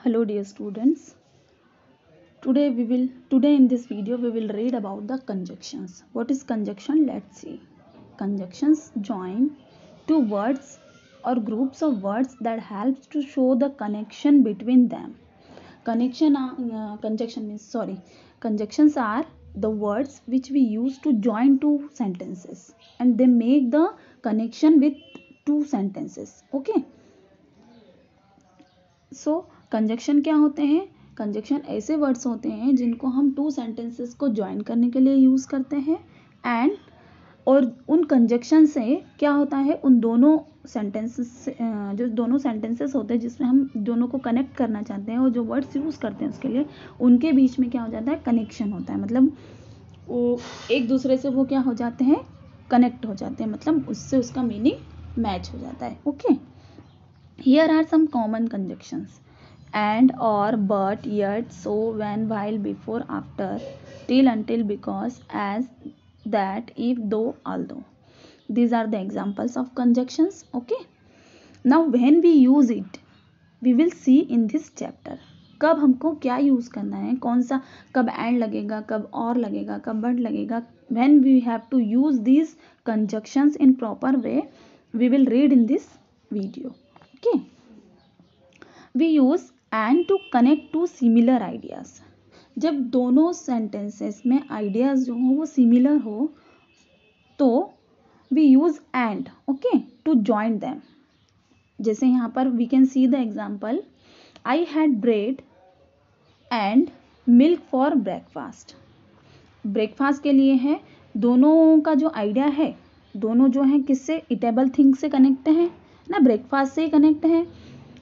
Hello dear students. Today in this video we will read about the conjunctions. What is conjunction? Let's see. Conjunctions join two words or groups of words that helps to show the connection between them. Conjunctions are the words which we use to join two sentences and they make the connection with two sentences. Okay. Conjunction क्या होते हैं? Conjunction ऐसे words होते हैं जिनको हम two sentences को join करने के लिए यूज़ करते हैं और उन कंजक्शन से क्या होता है, उन दोनों सेंटेंसेस जो दोनों सेंटेंसेस होते हैं जिसमें हम दोनों को कनेक्ट करना चाहते हैं और जो वर्ड्स यूज़ करते हैं उसके लिए उनके बीच में क्या हो जाता है, कनेक्शन होता है। मतलब वो एक दूसरे से वो क्या हो जाते हैं, कनेक्ट हो जाते हैं, मतलब उससे उसका मीनिंग मैच हो जाता है। Okay, here are some common conjunctions: and, or, but, yet, so, when, while, before, after, till, until, because, as, that, if, though, although. These are the examples of conjunctions. Okay, now when we use it we will see in this chapter. कब हमको क्या use करना है, कौन सा, कब and लगेगा, कब और लगेगा, कब बट लगेगा. when we have to use these conjunctions in proper way we will read in this video. Okay, we use and to connect to similar ideas. जब दोनों sentences में ideas जो हो वो similar हो तो we use and, okay, to join them. जैसे यहाँ पर we can see the example: I had bread and milk for breakfast. Breakfast के लिए है, दोनों का जो आइडिया है, दोनों जो है किससे, ईटेबल थिंग से कनेक्ट है ना, ब्रेकफास्ट से ही कनेक्ट है.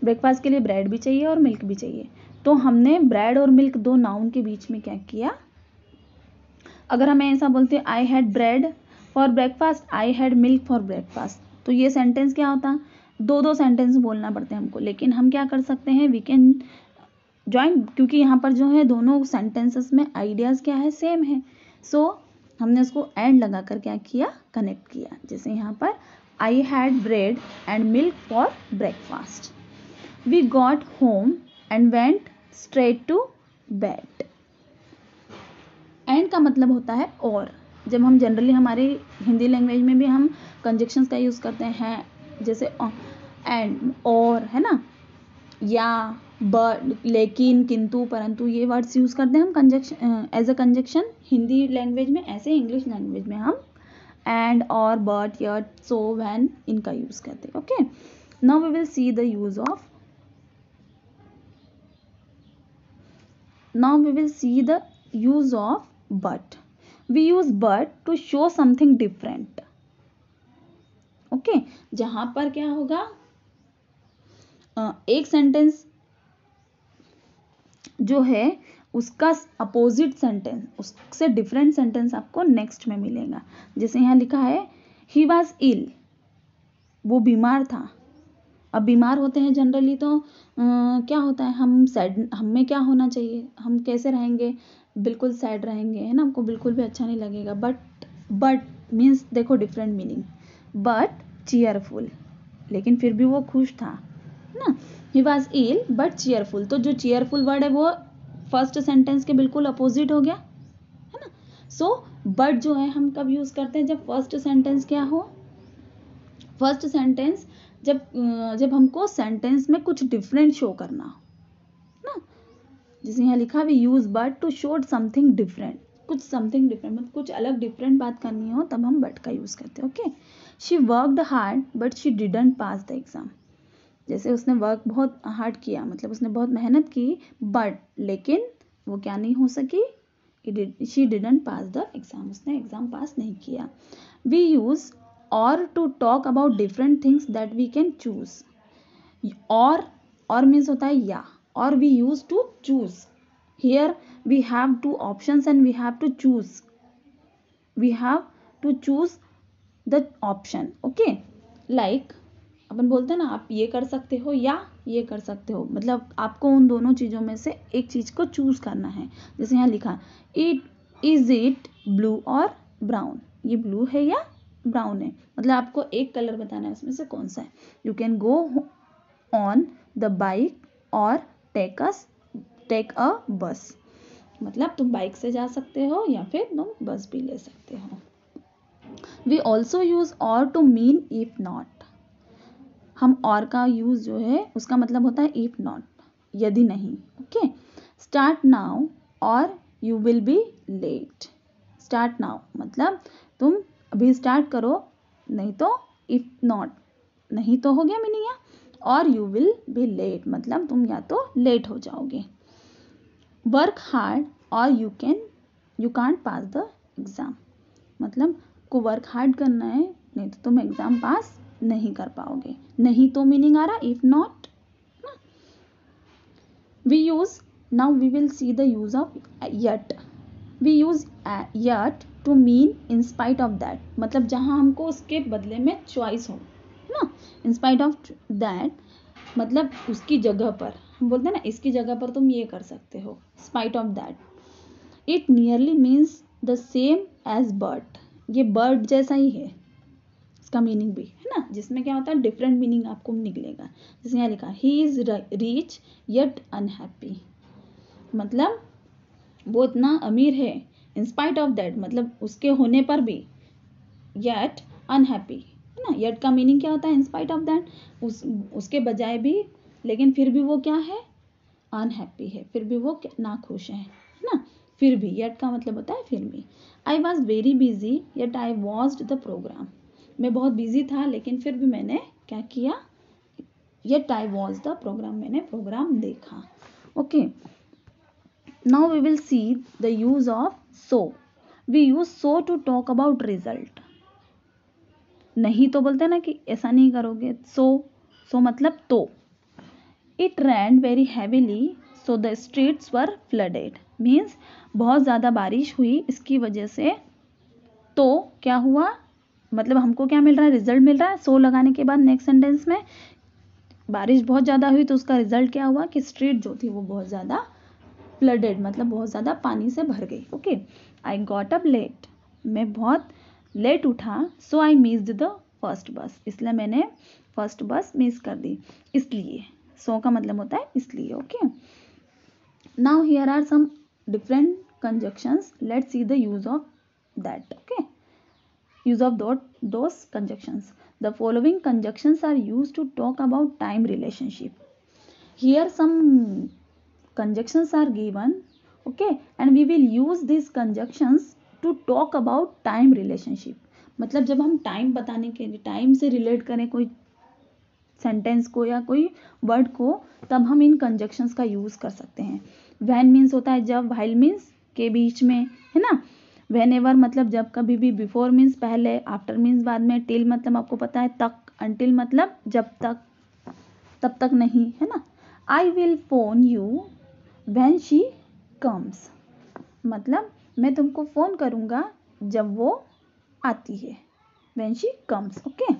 ब्रेकफास्ट के लिए ब्रेड भी चाहिए और मिल्क भी चाहिए, तो हमने ब्रेड और मिल्क दो नाउन के बीच में क्या किया. अगर हमें ऐसा बोलते आई had bread for breakfast, I had milk for breakfast, तो ये सेंटेंस क्या होता, दो सेंटेंस बोलना पड़ते हैं हमको. लेकिन हम क्या कर सकते हैं, वी कैन ज्वाइन, क्योंकि यहाँ पर जो है दोनों सेंटेंसेस में आइडियाज़ क्या है, सेम है. सो हमने उसको एंड लगा कर क्या किया, कनेक्ट किया. जैसे यहाँ पर I had bread and milk for breakfast. We got home and went straight to bed. And का मतलब होता है और. जब हम जनरली हमारी हिंदी लैंग्वेज में भी हम कंजक्शंस का यूज़ करते हैं, जैसे एंड, और, है ना, या, बट, लेकिन, किंतु, परंतु, ये वर्ड्स यूज़ करते हैं हम conjunction as a conjunction Hindi language में. ऐसे इंग्लिश लैंग्वेज में हम एंड, और, बट, यट, सो, व्हेन इनका यूज़ करते हैं. Okay, now we will see the use of but. We use but to show something different. Okay, जहां पर क्या होगा, एक सेंटेंस जो है उसका अपोजिट सेंटेंस, उससे डिफरेंट सेंटेंस आपको नेक्स्ट में मिलेगा. जैसे यहाँ लिखा है ही वॉज इल, वो बीमार था. अब बीमार होते हैं जनरली तो क्या होता है, हम सैड, हमें क्या होना चाहिए, हम कैसे रहेंगे, बिल्कुल सैड रहेंगे, है ना, हमको बिल्कुल भी अच्छा नहीं लगेगा. बट मीन्स देखो डिफरेंट मीनिंग. बट चीयरफुल, लेकिन फिर भी वो खुश था ना. He was ill but cheerful, तो जो चीयरफुल वर्ड है वो फर्स्ट सेंटेंस के बिल्कुल अपोजिट हो गया, है ना. सो बट जो है हम कब यूज करते हैं, जब फर्स्ट सेंटेंस क्या हो, फर्स्ट सेंटेंस जब हमको सेंटेंस में कुछ डिफरेंट शो करना हो ना. जैसे यहाँ लिखा we use but to show something different, कुछ समथिंग डिफरेंट, मतलब कुछ अलग डिफरेंट बात करनी हो तब हम बट का यूज करते हैं. Okay, she worked hard but she didn't pass the exam. जैसे उसने वर्क बहुत हार्ड किया, मतलब उसने बहुत मेहनत की, बट लेकिन वो क्या नहीं हो सकी, she didn't pass the exam, उसने एग्जाम पास नहीं किया. We use or to talk about different things that we can choose. or means होता है या, or we use to choose. Here we have two options and we have to choose the option. Okay, like अपन बोलते हैं ना, आप ये कर सकते हो या ये कर सकते हो, मतलब आपको उन दोनों चीज़ों में से एक चीज़ को चूज करना है. जैसे यहाँ लिखा इज इट ब्लू और ब्राउन, ये ब्लू है या ब्राउन है, मतलब आपको एक कलर बताना है उसमें से कौन सा है. You can go on the bike और टेक अ बस, मतलब तुम बाइक से जा सकते हो या फिर तुम बस भी ले सकते हो। वी ऑल्सो यूज और टू मीन इफ नॉट। हम और का यूज जो है उसका मतलब होता है इफ नॉट, यदि नहीं। Okay, start now or you will be late. Start now मतलब तुम अभी स्टार्ट करो, नहीं तो इफ नॉट, नहीं तो हो गया मीनिंग, और यू विल बी लेट मतलब तुम या तो लेट हो जाओगे। वर्क हार्ड और you can't pass the exam, मतलब को वर्क हार्ड करना है, नहीं तो तुम एग्ज़ाम पास नहीं कर पाओगे। नहीं तो मीनिंग आ रहा if not. We use, now we will see the use of yet. We use yet to mean in spite of that, मतलब जहाँ हमको उसके बदले में चॉइस हो ना। इन स्पाइट ऑफ दैट मतलब उसकी जगह पर, हम बोलते हैं ना इसकी जगह पर तुम ये कर सकते हो, spite of that. It nearly means the same as but, ये बर्ड जैसा ही है इसका मीनिंग भी, है ना, जिसमें क्या होता है डिफरेंट मीनिंग आपको निकलेगा। जैसे यहाँ लिखा he is rich yet unhappy, मतलब वो इतना अमीर है इन स्पाइट ऑफ दैट, मतलब उसके होने पर भी, येट अनहैप्पी, है ना। येट का मीनिंग क्या होता है इन स्पाइट ऑफ दैट, उसके बजाय भी, लेकिन फिर भी वो क्या है, अनहैप्पी है, फिर भी वो नाखुश है ना। फिर भी, येट का मतलब होता है फिर भी। I was very busy yet I watched the programme, मैं बहुत बिजी था लेकिन फिर भी मैंने क्या किया, yet I watch the programme, मैंने प्रोग्राम देखा। Okay, now we will see the use of so. We use so to talk about result. नहीं तो बोलते हैं ना कि ऐसा नहीं करोगे, सो मतलब तो। It rain very heavily so the streets were flooded, means बहुत ज़्यादा बारिश हुई इसकी वजह से, तो क्या हुआ, मतलब हमको क्या मिल रहा है, रिजल्ट मिल रहा है। सो लगाने के बाद नेक्स्ट सेंटेंस में बारिश बहुत ज़्यादा हुई तो उसका रिजल्ट क्या हुआ कि स्ट्रीट जो थी वो बहुत ज़्यादा फ्लडेड, मतलब बहुत ज़्यादा पानी से भर गई। Okay, I got up late, मैं बहुत लेट उठा। So I missed the first bus, इसलिए मैंने फर्स्ट बस मिस कर दी। इसलिए सो का मतलब होता है इसलिए। Okay, now here are some different conjunctions, let's see the use of that. Okay, use of those conjunctions. The following conjunctions are used to talk about time relationship. Here some conjunctions are given, okay, and we will use these conjunctions to talk about time relationship. मतलब जब हम time बताने के लिए, time से relate करें कोई sentence को या कोई वर्ड को, तब हम इन कंजक्शंस का यूज कर सकते हैं। व्हेन मीन्स होता है जब, व्हाइल मीन्स के बीच में, है ना। व्हेनेवर मतलब जब कभी भी, बिफोर मीन्स पहले, आफ्टर मीन्स बाद में, टिल मतलब आपको पता है तक, अनटिल मतलब जब तक, तब तक नहीं, है ना। I will phone you when she comes, मतलब मैं तुमको फ़ोन करूँगा जब वो आती है, when she comes. Okay,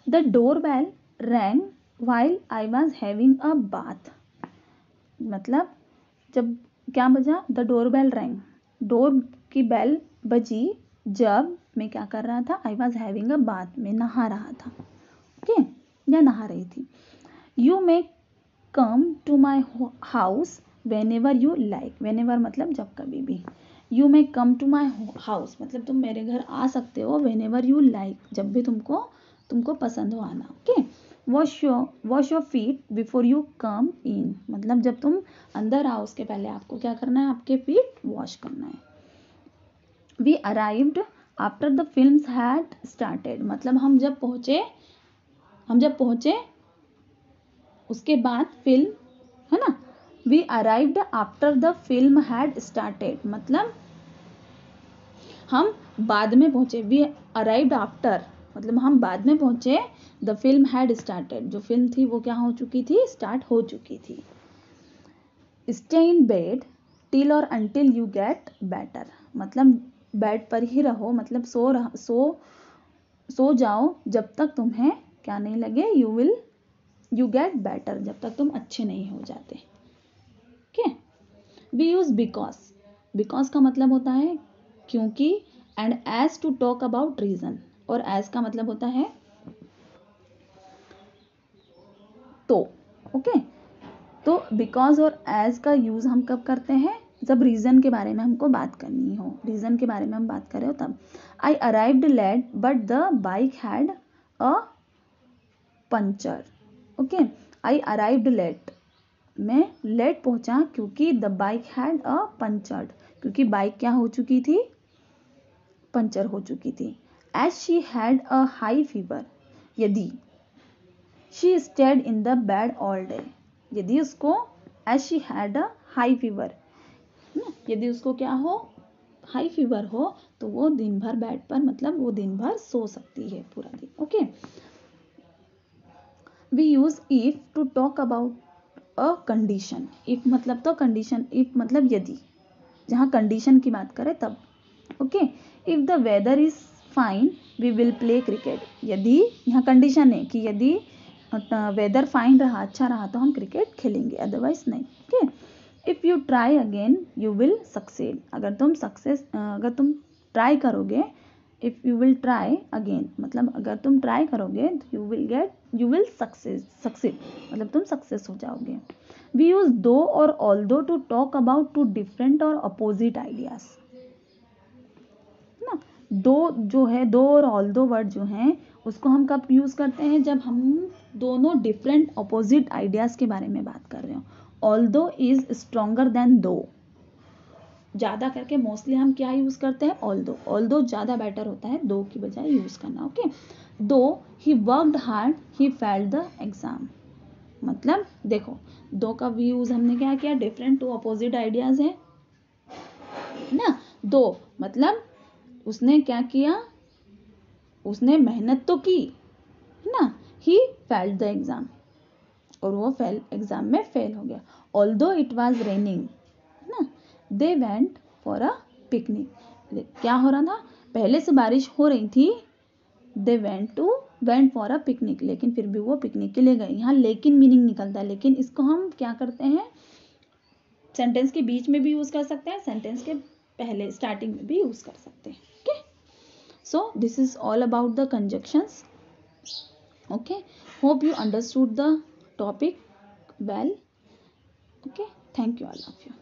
the door bell rang while I was having a bath, मतलब जब क्या बजा, the door bell rang, door की बेल बजी जब मैं क्या कर रहा था, I was having a bath, मैं नहा रहा था। ओके, या नहा रही थी। You may come to my house whenever you like, whenever मतलब जब कभी भी। You may come to my house मतलब तुम मेरे घर आ सकते हो, वेन एवर यू लाइक जब भी तुमको पसंद हो आना। Okay, wash your feet before you come in, मतलब जब तुम अंदर आओ उसके पहले आपको क्या करना है, आपके फीट वॉश करना है। We arrived after the films had started, मतलब हम जब पहुँचे उसके बाद फिल्म, है ना। We arrived after the film had started, मतलब हम बाद में पहुँचे। वी अराइव्ड आफ्टर मतलब हम बाद में पहुँचे, द फिल्म हैड स्टार्टेड, जो फिल्म थी वो क्या हो चुकी थी, स्टार्ट हो चुकी थी। स्टे इन बेड टिल और अनटिल यू गेट बेटर, मतलब बेड पर ही रहो, मतलब सो जाओ जब तक तुम्हें क्या नहीं लगे, यू गेट बेटर, जब तक तुम अच्छे नहीं हो जाते। ओके, वी यूज बिकॉज का मतलब होता है क्योंकि, and as to talk about reason, और एज का मतलब होता है तो। ओके, तो बिकॉज और एज का यूज़ हम कब करते हैं, जब रीज़न के बारे में हमको बात करनी हो, रीज़न के बारे में हम बात कर रहे हो तब. I arrived late but the bike had a puncture. Okay, I arrived late, मैं लेट पहुंचा क्योंकि the bike had a punctured, क्योंकि बाइक क्या हो चुकी थी, पंचर हो चुकी थी. As she had a high fever, यदि she stayed in the bed all day, यदि उसको as she had a high fever, यदि उसको क्या हो, हाई फीवर हो, तो वो दिन भर बेड पर, मतलब वो दिन भर सो सकती है पूरा दिन. Okay, we use if to talk about a condition. If मतलब तो कंडीशन, इफ मतलब यदि, जहाँ कंडीशन की बात करें तब. Okay, if the weather is fine we will play cricket. यदि, यहाँ कंडीशन है कि यदि वेदर फाइन रहा, अच्छा रहा, तो हम क्रिकेट खेलेंगे, अदरवाइज नहीं. Okay, if you try again you will succeed. अगर तुम ट्राई करोगे, if you will try again मतलब अगर तुम ट्राई करोगे, यू विल सक्सेड मतलब तुम सक्सेस हो जाओगे. वी यूज दो और although to talk about two different और अपोजिट आइडियाज. ना, दो जो है, दो और ऑल्दो वर्ड जो हैं उसको हम कब यूज करते हैं, जब हम दोनों डिफरेंट अपोजिट आइडियाज के बारे में बात कर रहे हो. ऑल्दो इज स्ट्रोंगर देन दो. ज़्यादा करके मोस्टली हम क्या यूज़ करते हैं, ऑल्दो ज़्यादा बेटर होता है दो की बजाय यूज़ करना. ओके, दो he worked hard he failed the exam. मतलब देखो, दो का भी यूज़ हमने क्या किया, डिफरेंट टू अपोजिट आइडियाज है ना. दो मतलब उसने क्या किया, उसने मेहनत तो की ना. ही फेल्ड द एग्जाम, और वो एग्जाम में फेल हो गया. ऑल्दो इट वाज रेनिंग ना, they went for a picnic. क्या हो रहा था, पहले से बारिश हो रही थी. They went for a picnic, लेकिन फिर भी वो पिकनिक के लिए गए. यहाँ लेकिन मीनिंग निकलता है, लेकिन इसको हम क्या करते हैं, सेंटेंस के बीच में भी यूज कर सकते हैं, सेंटेंस के पहले स्टार्टिंग में भी यूज कर सकते हैं. Okay, so this is all about the conjunctions. Okay, hope you understood the topic well. Okay, thank you all of you.